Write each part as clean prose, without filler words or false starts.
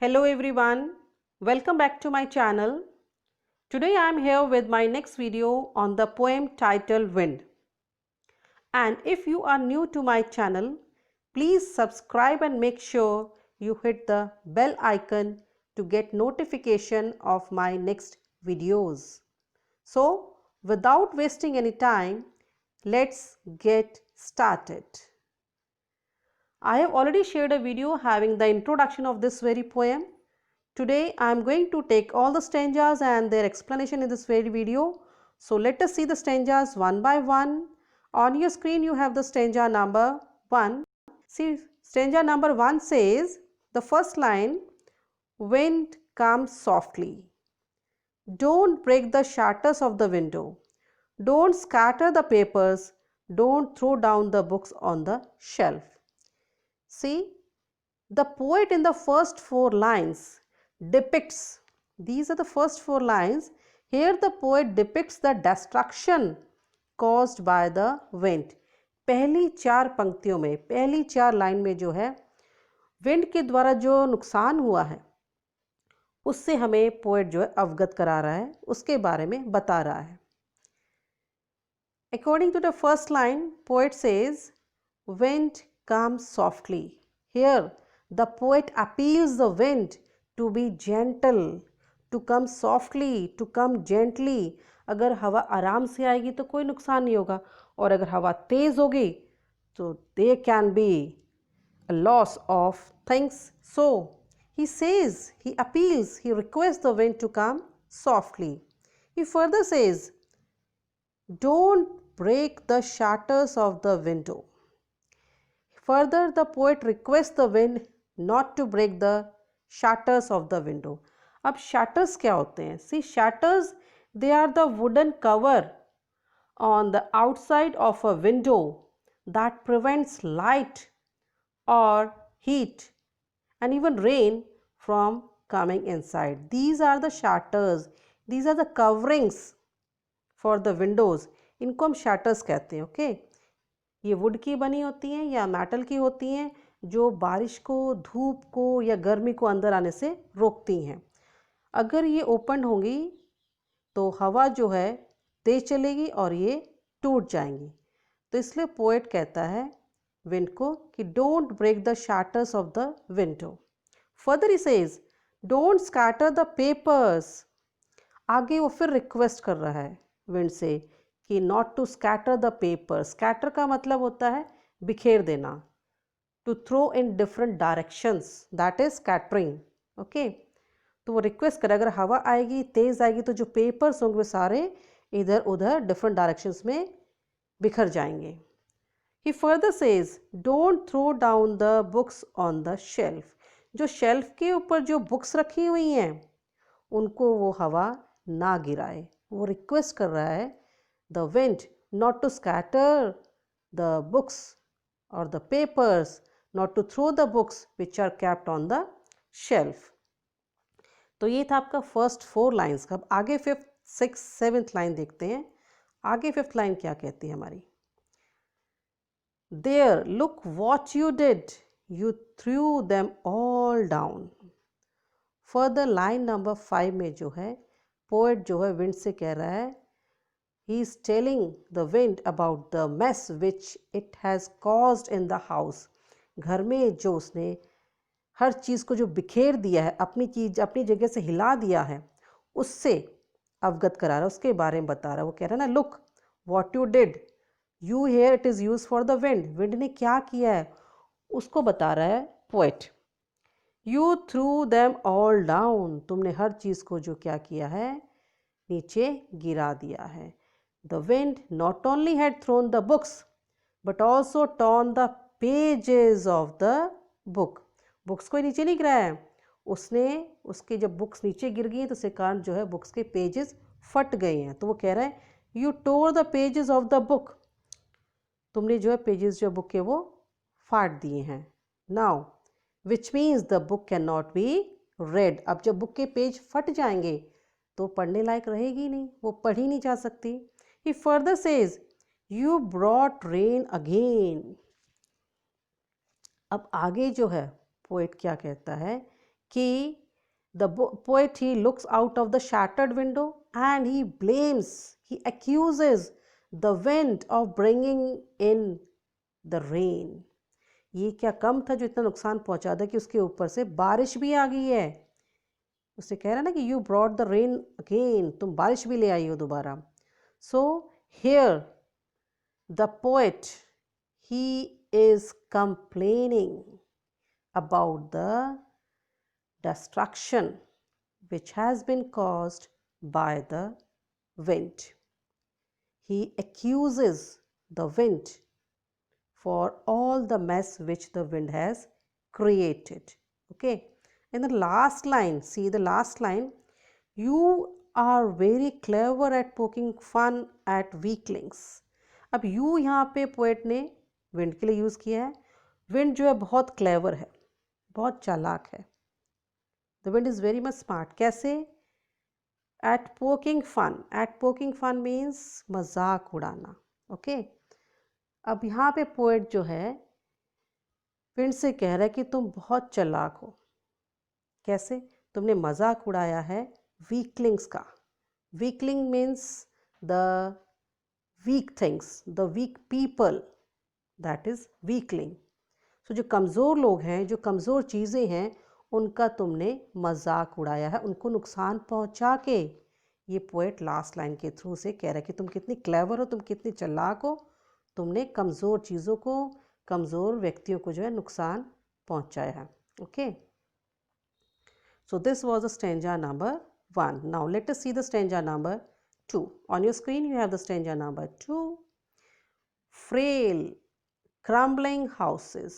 Hello everyone, welcome back to my channel. Today I am here with my next video on the poem titled Wind. And if you are new to my channel, please subscribe and make sure you hit the bell icon to get notification of my next videos. So without wasting any time, let's get started. I have already shared a video having the introduction of this very poem. Today I am going to take all the stanzas and their explanation in this very video. So let us see the stanzas one by one. On your screen you have the stanza number 1. See, stanza number 1 says, the first line, wind comes softly. Don't break the shutters of the window. Don't scatter the papers. Don't throw down the books on the shelf. See, the poet in the first 4 lines depicts, these are the first 4 lines, here the poet depicts the destruction caused by the wind. पहली 4 पंक्तियों में, पहली 4 line में जो है wind के द्वारा जो नुकसान हुआ है उससे हमें पोएट जो है अवगत करा रहा है, उसके बारे में बता रहा है. According to the first line, poet says, wind comes softly. Here the poet appeals the wind to be gentle, to come softly, to come gently. अगर हवा आराम से आएगी तो कोई नुकसान नहीं होगा, और अगर हवा तेज होगी तो there can be a loss of things. So he says, he appeals, he requests the wind to come softly. He further says, don't break the shutters of the window. Further, the poet requests the wind not to break the shutters of the window. अब shutters क्या होते हैं? See, shutters, they are the wooden cover on the outside of a window that prevents light or heat and even rain from coming inside. These are the shutters. These are the coverings for the windows. इनको हम shutters कहते हैं. Okay, ये would की बनी होती हैं या मेटल की होती हैं जो बारिश को, धूप को या गर्मी को अंदर आने से रोकती हैं. अगर ये ओपन होंगी तो हवा जो है तेज चलेगी और ये टूट जाएंगी. तो इसलिए पोएट कहता है विंड को कि don't break the shutters of the window. Further he says, don't scatter the papers. आगे वो फिर रिक्वेस्ट कर रहा है विंड से कि not to scatter the paper. Scatter का मतलब होता है बिखेर देना, to throw in different directions, that is scattering. Okay, तो वो रिक्वेस्ट करे अगर हवा आएगी, तेज आएगी तो जो पेपर्स होंगे वो सारे इधर उधर डिफरेंट डायरेक्शंस में बिखर जाएंगे. He further says, don't throw down the books on the shelf. जो शेल्फ के ऊपर जो बुक्स रखी हुई हैं उनको वो हवा ना गिराए. वो रिक्वेस्ट कर रहा है the wind not to scatter the books or the papers, not to throw the books which are kept on the shelf. तो ये था आपका फर्स्ट 4 लाइन्स का. अब आगे 5th, 6th, 7th लाइन देखते हैं. आगे 5th लाइन क्या कहती है हमारी? There, look what you did, you threw them all down. Further line number 5 में जो है पोएट जो है विंड से कह रहा है, he is telling the wind about the mess which it has caused in the house. घर में जो उसने हर चीज़ को जो बिखेर दिया है, अपनी चीज़ अपनी जगह से हिला दिया है, उससे अवगत करा रहा है, उसके बारे में बता रहा है. वो कह रहा है ना, look what you did, you here it is use for the wind. Wind ने क्या किया है उसको बता रहा है poet. You through them all down, तुमने हर चीज़ को जो क्या किया है नीचे गिरा दिया है. The wind not only had thrown the books but also torn the pages of the book. Books को नीचे नहीं गिराया है उसने, उसके जब बुक्स नीचे गिर गई तो उसके कारण जो है बुक्स के पेजेस फट गए हैं. तो वो कह रहा है you tore the pages of the book, तुमने जो है पेजेस जो बुक के वो फाड़ दिए हैं. Now which means the book can not be red. अब जब बुक के पेज फट जाएंगे तो पढ़ने लायक रहेगी नहीं, वो पढ़ी नहीं जा सकती. He further says, you brought rain again. अब आगे जो है पोएट क्या कहता है कि the poet, he looks out of the shattered window and he blames, he accuses the wind of bringing in the rain. ये क्या कम था जो इतना नुकसान पहुंचा था कि उसके ऊपर से बारिश भी आ गई है. उससे कह रहा है ना कि you brought the rain again, तुम बारिश भी ले आई हो दोबारा. So here the poet, he is complaining about the destruction which has been caused by the wind. He accuses the wind for all the mess which the wind has created. Okay. In the last line, see the last line, you are very clever at poking fun at weaklings. अब you यहाँ पे poet ने wind के लिए use किया है. Wind जो है बहुत क्लेवर है, बहुत चालाक है. The wind is very much smart. कैसे? At poking fun. At poking fun means मजाक उड़ाना. ओके. अब यहाँ पे पोएट जो है विंड से कह रहा है कि तुम बहुत चालाक हो. कैसे? तुमने मजाक उड़ाया है वीकलिंग्स का. Weakling means the weak things, the weak people, that is weakling. So जो कमज़ोर लोग हैं, जो कमज़ोर चीज़ें हैं, उनका तुमने मजाक उड़ाया है, उनको नुकसान पहुंचा के. ये पोएट लास्ट लाइन के थ्रू से कह रहा है कि तुम कितनी क्लेवर हो, तुम कितनी चालाक हो, तुमने कमज़ोर चीज़ों को, कमज़ोर व्यक्तियों को जो है नुकसान पहुंचाया है. Okay. So this was the stanza number 1. Now let us see the stanza number 2. On your screen you have the stanza number 2. Frail crumbling houses,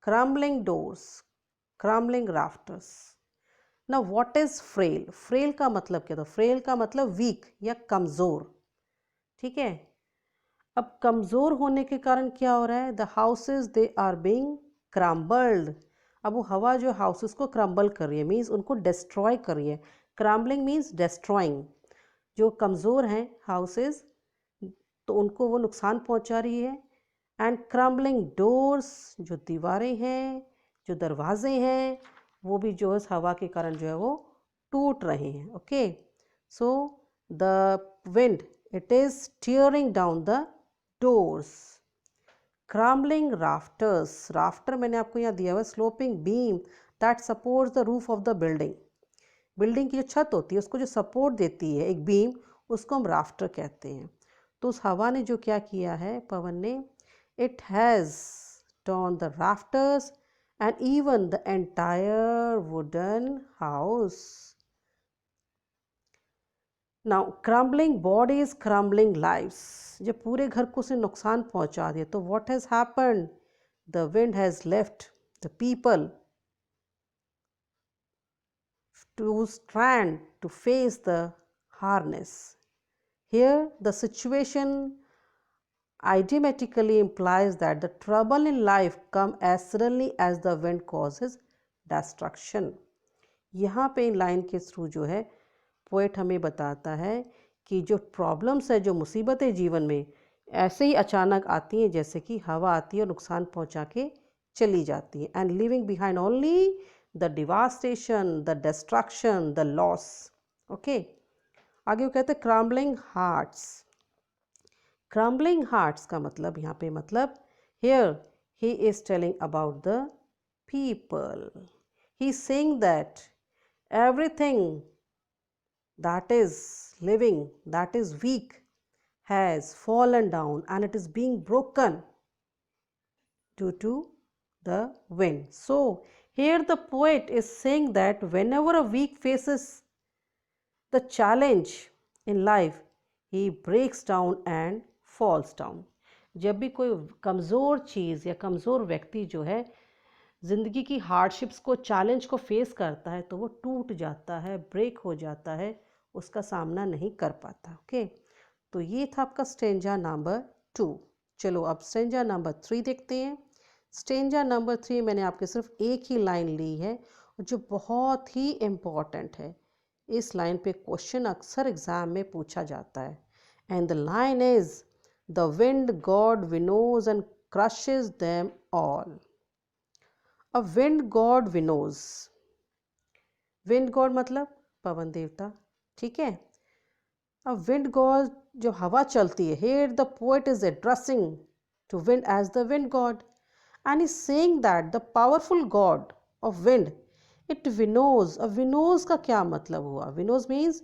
crumbling doors, crumbling rafters. Now what is frail? Frail का मतलब क्या था? frail का मतलब weak या कमज़ोर. ठीक है. अब कमज़ोर होने के कारण क्या हो रहा है? The houses they are being crumbled. अब वो हवा जो हाउसेस को क्रम्बल कर रही है, मीन्स उनको डिस्ट्रॉय कर रही है. Crumbling means destroying. जो कमज़ोर हैं हाउसेस, तो उनको वो नुकसान पहुंचा रही है. एंड क्रम्बलिंग डोर्स, जो दीवारें हैं, जो दरवाजे हैं, वो भी जो है हवा के कारण जो है वो टूट रहे हैं. Okay. So the wind, it is tearing down the doors. Crumbling rafters. Rafter मैंने आपको यहाँ दिया हुआ, sloping beam that supports the roof of the building. Building की जो छत होती है उसको जो सपोर्ट देती है एक बीम, उसको हम राफ्टर कहते हैं. तो उस हवा ने जो क्या किया है, पवन ने, it has torn the rafters and even the entire wooden house. Now crumbling bodies, crumbling lives. जब पूरे घर को उसने नुकसान पहुंचा दिया, तो what has happened? The wind has left the people to stand to face the harness. Here the situation idiomatically implies that the trouble in life come as suddenly as the wind causes destruction. यहाँ पे in line के through जो है poet हमें बताता है कि जो प्रॉब्लम्स है, जो मुसीबतें जीवन में ऐसे ही अचानक आती हैं जैसे कि हवा आती है और नुकसान पहुंचा के चली जाती है. And living behind only the devastation, the destruction, the loss. Okay. आगे वो कहते हैं क्रम्बलिंग हार्ट्स. Crumbling hearts का मतलब यहाँ पे मतलब, here he is telling about the people. He is saying that everything that is living, that is weak, has fallen down and it is being broken due to the wind. So here the poet is saying that whenever a weak faces the challenge in life, he breaks down and falls down. जब भी कोई कमज़ोर चीज़ या कमज़ोर व्यक्ति जो है ज़िंदगी की हार्डशिप्स को, चैलेंज को फेस करता है, तो वो टूट जाता है, ब्रेक हो जाता है, उसका सामना नहीं कर पाता. ओके. तो ये था आपका स्टेंजा नंबर 2. चलो अब स्टेंजा नंबर 3 देखते हैं. स्टेंजा नंबर 3 मैंने आपके सिर्फ एक ही लाइन ली है जो बहुत ही इम्पॉर्टेंट है. इस लाइन पे क्वेश्चन अक्सर एग्ज़ाम में पूछा जाता है. And the line is The wind god winnows and crushes them all. A wind god winnows. Wind God मतलब पवन देवता, ठीक है। अब विंड गॉड जो हवा चलती है, here the poet is addressing to wind as the wind god and is saying that the powerful god of wind it winnows. अब विनोज का क्या मतलब हुआ? Winnows means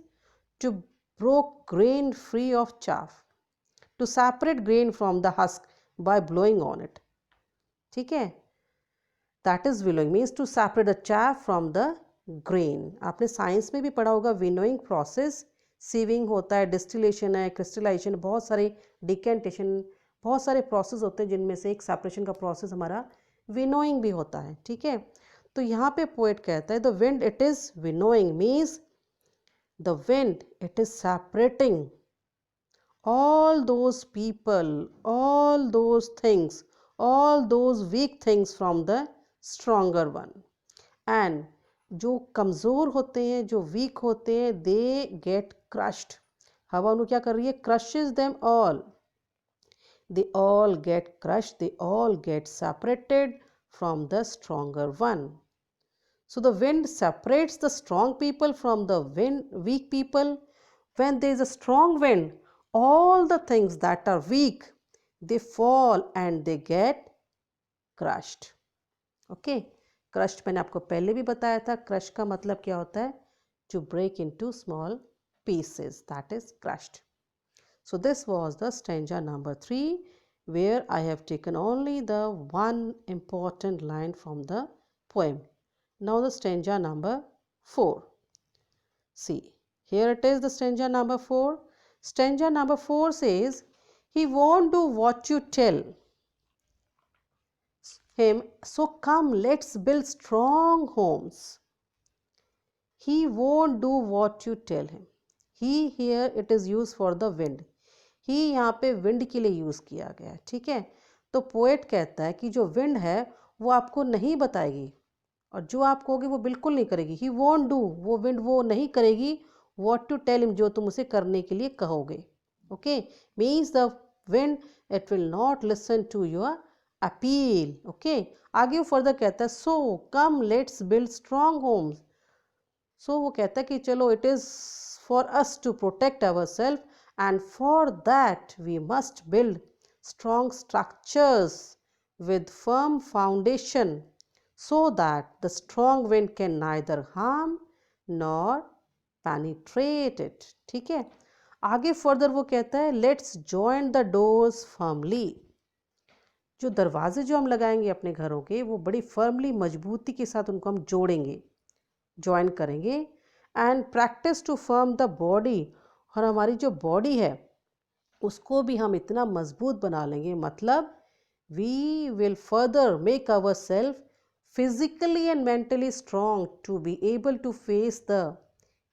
to broke grain free of chaff, to separate grain from the husk by blowing on it, ठीक है। That is winnowing means to separate the chaff from the grain. आपने science में भी पढ़ा होगा विनोइंग प्रोसेस, सीविंग होता है, distillation है, क्रिस्टलाइजेशन, बहुत सारे डिकेंटेशन, बहुत सारे प्रोसेस होते हैं जिनमें से एक सेपरेशन का प्रोसेस हमारा विनोइंग भी होता है, ठीक है। तो यहाँ पे पोएट कहता है the wind it is winnowing means the wind it is separating all those people, all those things, all those weak things from the stronger one. And जो कमज़ोर होते हैं, जो वीक होते हैं, they get crushed. हवा उन्हें क्या कर रही है? Crushes them all. They all get crushed, they all get separated from the stronger one. So the wind separates the strong people from the weak people. When there is a strong wind, all the things that are weak, they fall and they get crushed. Okay, crushed मैंने आपको पहले भी बताया था, crush का मतलब क्या होता है? To break into small pieces, that is crushed. So this was the stanza number 3, where I have taken only the one important line from the poem. Now the stanza number 4. See, here it is, the stanza number 4. Stanza number 4 says, he won't do what you tell him, so come let's build strong homes. He won't do what you tell him. He here it is used for the wind. ही यहाँ पे wind के लिए use किया गया है, ठीक है। तो पोएट कहता है कि जो विंड है वो आपको नहीं बताएगी और जो आप कहोगे वो बिल्कुल नहीं करेगी। ही वोंट डू, वो विंड वो नहीं करेगी व्हाट टू टेल हिम, जो तुम उसे करने के लिए कहोगे। Okay, means the wind it will not listen to your appeal. Okay, आगे वो फर्दर कहता है so come let's build strong homes. So वो कहता है कि चलो it is for us to protect our self and for that we must build strong structures with firm foundation so that the strong wind can neither harm nor penetrate it, ठीक है। आगे further वो कहता है let's join the doors firmly. जो दरवाजे जो हम लगाएंगे अपने घरों के वो बड़ी फर्मली मजबूती के साथ उनको हम जोड़ेंगे, ज्वाइन करेंगे। And practice to firm the body, और हमारी जो बॉडी है उसको भी हम इतना मजबूत बना लेंगे, मतलब we will further make our self physically and mentally strong to be able to face the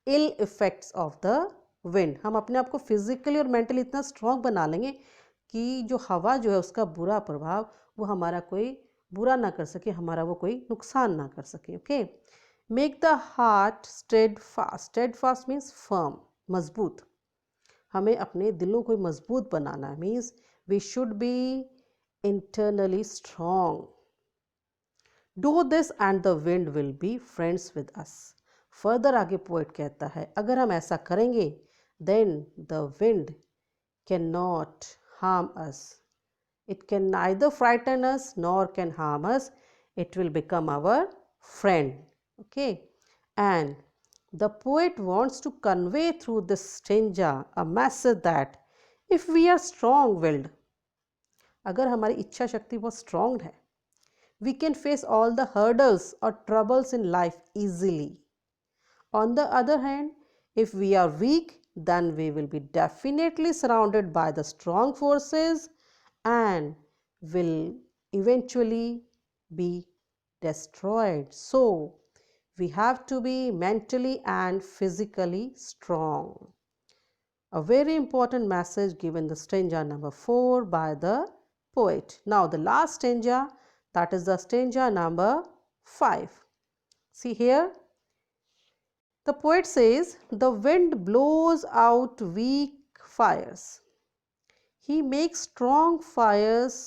ill effects of the wind. हम अपने आप को फिजिकली और मेंटली इतना स्ट्रॉन्ग बना लेंगे कि जो हवा जो है उसका बुरा प्रभाव वो हमारा कोई बुरा ना कर सके, हमारा वो कोई नुकसान ना कर सके। Okay, make the heart steadfast. Steadfast means firm, मजबूत। हमें अपने दिलों को मजबूत बनाना है, means we should be internally strong. Do this and the wind will be friends with us. Further आगे पोएट कहता है अगर हम ऐसा करेंगे then the wind can not harm us, it can neither frighten us nor can harm us, it will become our friend. Okay, and the poet wants to convey through this stanza a message that if we are strong-willed, अगर हमारी इच्छा शक्ति बहुत strong है, we can face all the hurdles or troubles in life easily. On the other hand, if we are weak, then we will be definitely surrounded by the strong forces and will eventually be destroyed. So, we have to be mentally and physically strong. A very important message given the stanza number 4 by the poet. Now the last stanza, that is the stanza number 5. See here, the poet says, the wind blows out weak fires. He makes strong fires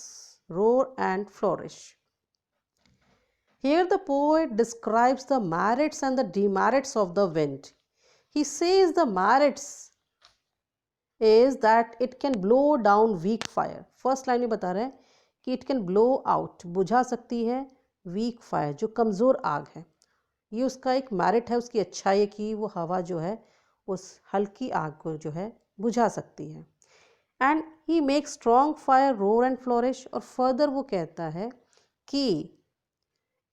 roar and flourish. Here the poet describes the merits and the demerits of the wind. He says the merits is that it can blow down weak fire. First line में बता रहे हैं कि it can blow out, बुझा सकती है week fire, जो कमज़ोर आग है. ये उसका एक मेरिट है, उसकी अच्छाई है कि वो हवा जो है उस हल्की आग को जो है बुझा सकती है. And he make strong fire roar and flourish. और फर्दर वो कहता है कि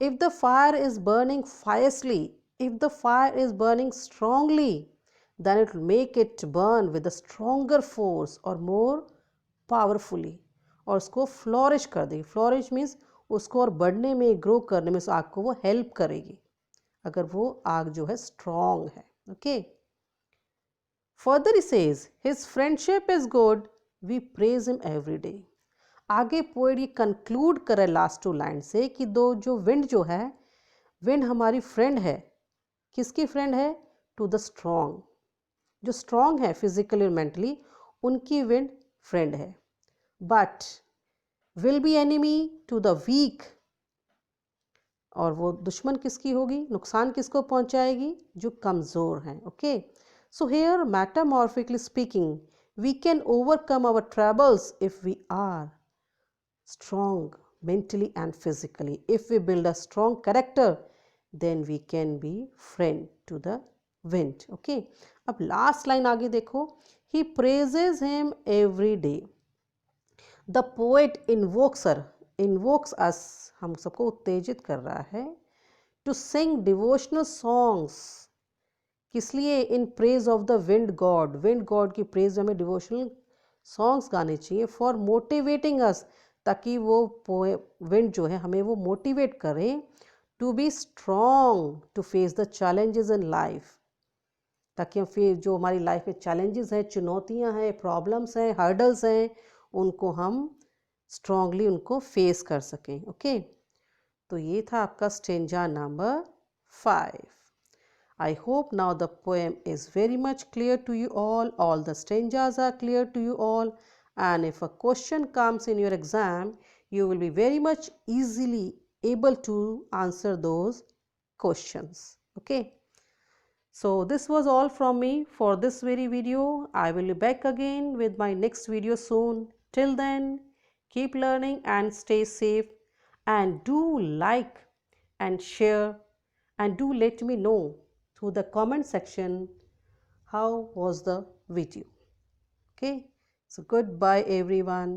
if the fire is burning fiercely, if the fire is burning strongly, then it will make it burn with a stronger force or more powerfully. और उसको flourish कर देगी. Flourish means उसको और बढ़ने में, ग्रो करने में उस आग को वो हेल्प करेगी अगर वो आग जो है स्ट्रॉन्ग है. Okay. Further he says his friendship is good, we praise him every day. आगे पोएट ये कंक्लूड करे लास्ट टू लाइन से कि दो जो विंड जो है, विंड हमारी फ्रेंड है. किसकी फ्रेंड है? To the strong. जो स्ट्रॉन्ग है फिजिकली और मेंटली, उनकी विंड फ्रेंड है. But will be enemy to the weak. और वो दुश्मन किसकी होगी? नुकसान किसको पहुंचाएगी? जो कमज़ोर हैं. Okay. So here metamorphically speaking, we can overcome our troubles if we are strong mentally and physically. If we build a strong character, then we can be friend to the wind. Okay. अब last line आगे देखो. He praises him every day. The poet invokes her, invokes us, हम सबको उत्तेजित कर रहा है to sing devotional songs. किस लिए? in praise of the wind god. wind god की praise में हमें devotional songs गाने चाहिए for motivating us, ताकि वो विंड जो है हमें वो मोटिवेट करें to be strong to face the challenges in life. ताकि हम फिर जो हमारी लाइफ में चैलेंजेस हैं, चुनौतियां हैं, प्रॉब्लम्स हैं, हर्डल्स हैं, उनको हम स्ट्रांगली उनको फेस कर सकें. ओके. तो ये था आपका stanza number 5. I hope now the poem is very much clear to you all. All the stanzas are clear to you all. And if a question comes in your exam, you will be very much easily able to answer those questions. Okay. So this was all from me for this very video. I will be back again with my next video soon. Till then, keep learning and stay safe, and do like and share, and do let me know through the comment section how was the video. Okay. So goodbye everyone.